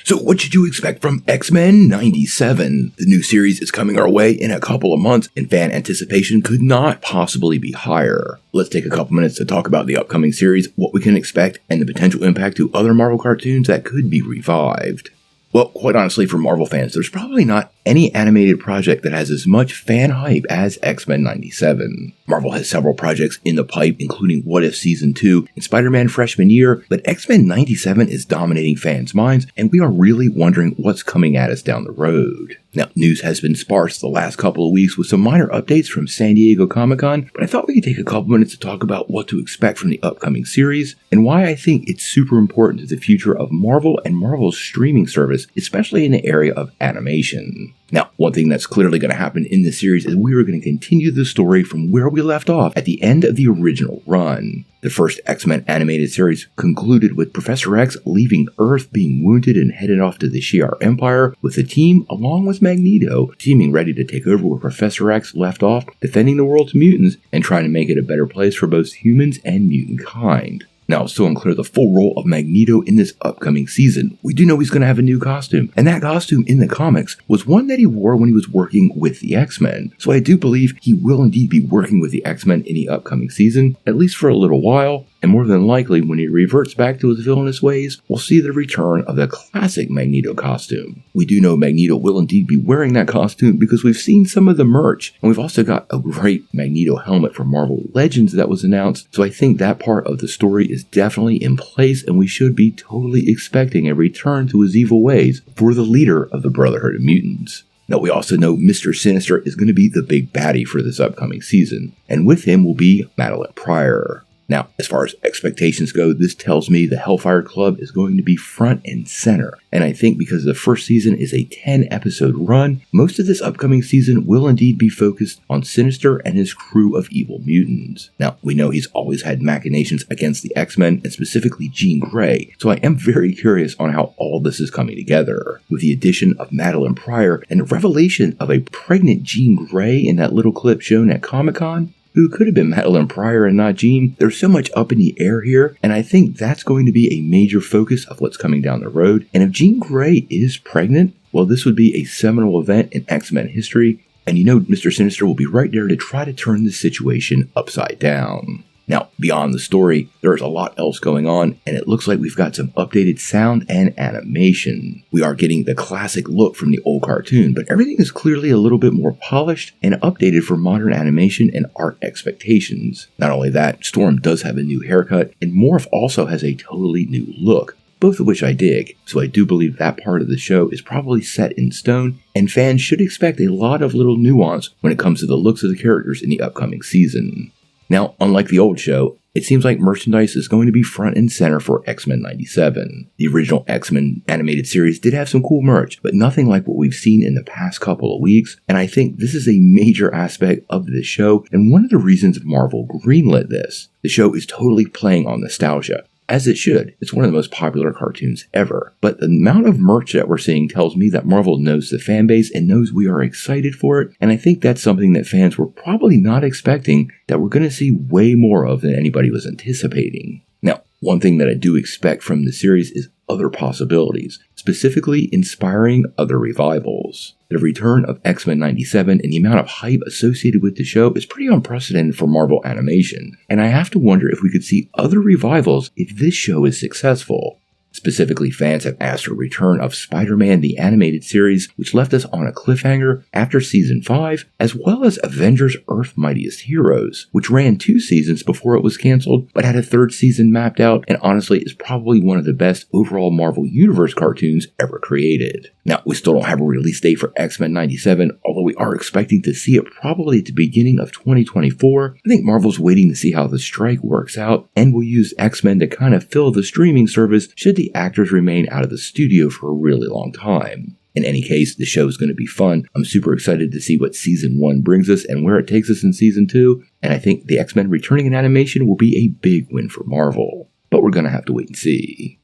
So what should you expect from X-Men 97? The new series is coming our way in a couple of months, and fan anticipation could not possibly be higher. Let's take a couple minutes to talk about the upcoming series, what we can expect, and the potential impact to other Marvel cartoons that could be revived. Well, quite honestly, for Marvel fans, there's probably not any animated project that has as much fan hype as X-Men 97. Marvel has several projects in the pipe, including What If Season 2 and Spider-Man Freshman Year, but X-Men 97 is dominating fans' minds, and we are really wondering what's coming at us down the road. Now, news has been sparse the last couple of weeks with some minor updates from San Diego Comic-Con, but I thought we could take a couple minutes to talk about what to expect from the upcoming series, and why I think it's super important to the future of Marvel and Marvel's streaming service, especially in the area of animation. Now, one thing that's clearly going to happen in this series is we are going to continue the story from where we left off at the end of the original run. The first X-Men animated series concluded with Professor X leaving Earth, being wounded and headed off to the Shi'ar Empire, with the team, along with Magneto, seeming ready to take over where Professor X left off, defending the world's mutants and trying to make it a better place for both humans and mutant kind. Now, it's still unclear the full role of Magneto in this upcoming season. We do know he's going to have a new costume, and that costume in the comics was one that he wore when he was working with the X-Men. So I do believe he will indeed be working with the X-Men in the upcoming season, at least for a little while, and more than likely when he reverts back to his villainous ways, we'll see the return of the classic Magneto costume. We do know Magneto will indeed be wearing that costume because we've seen some of the merch, and we've also got a great Magneto helmet from Marvel Legends that was announced, so I think that part of the story is definitely in place, and we should be totally expecting a return to his evil ways for the leader of the Brotherhood of Mutants. Now, we also know Mr. Sinister is going to be the big baddie for this upcoming season, and with him will be Madeline Pryor. Now, as far as expectations go, this tells me the Hellfire Club is going to be front and center, and I think because the first season is a 10-episode run, most of this upcoming season will indeed be focused on Sinister and his crew of evil mutants. Now, we know he's always had machinations against the X-Men, and specifically Jean Grey, so I am very curious on how all this is coming together. With the addition of Madeline Pryor and the revelation of a pregnant Jean Grey in that little clip shown at Comic-Con, who could have been Madeline Pryor and not Jean. There's so much up in the air here, and I think that's going to be a major focus of what's coming down the road. And if Jean Grey is pregnant, well, this would be a seminal event in X-Men history, and you know Mr. Sinister will be right there to try to turn this situation upside down. Now, beyond the story, there is a lot else going on, and it looks like we've got some updated sound and animation. We are getting the classic look from the old cartoon, but everything is clearly a little bit more polished and updated for modern animation and art expectations. Not only that, Storm does have a new haircut, and Morph also has a totally new look, both of which I dig, so I do believe that part of the show is probably set in stone, and fans should expect a lot of little nuance when it comes to the looks of the characters in the upcoming season. Now, unlike the old show, it seems like merchandise is going to be front and center for X-Men 97. The original X-Men animated series did have some cool merch, but nothing like what we've seen in the past couple of weeks, and I think this is a major aspect of this show, and one of the reasons Marvel greenlit this. The show is totally playing on nostalgia. As it should. It's one of the most popular cartoons ever. But the amount of merch that we're seeing tells me that Marvel knows the fan base and knows we are excited for it, and I think that's something that fans were probably not expecting that we're going to see way more of than anybody was anticipating. Now, one thing that I do expect from the series is other possibilities, specifically inspiring other revivals. The return of X-Men 97 and the amount of hype associated with the show is pretty unprecedented for Marvel animation, and I have to wonder if we could see other revivals if this show is successful. Specifically, fans have asked for a return of Spider-Man the Animated Series, which left us on a cliffhanger after Season 5, as well as Avengers Earth's Mightiest Heroes, which ran 2 seasons before it was canceled, but had a 3rd season mapped out, and honestly is probably one of the best overall Marvel Universe cartoons ever created. Now, we still don't have a release date for X-Men 97, although we are expecting to see it probably at the beginning of 2024. I think Marvel's waiting to see how the strike works out, and will use X-Men to kind of fill the streaming service should the actors remain out of the studio for a really long time. In any case, the show is going to be fun. I'm super excited to see what Season 1 brings us and where it takes us in Season 2, and I think the X-Men returning in animation will be a big win for Marvel. But we're going to have to wait and see.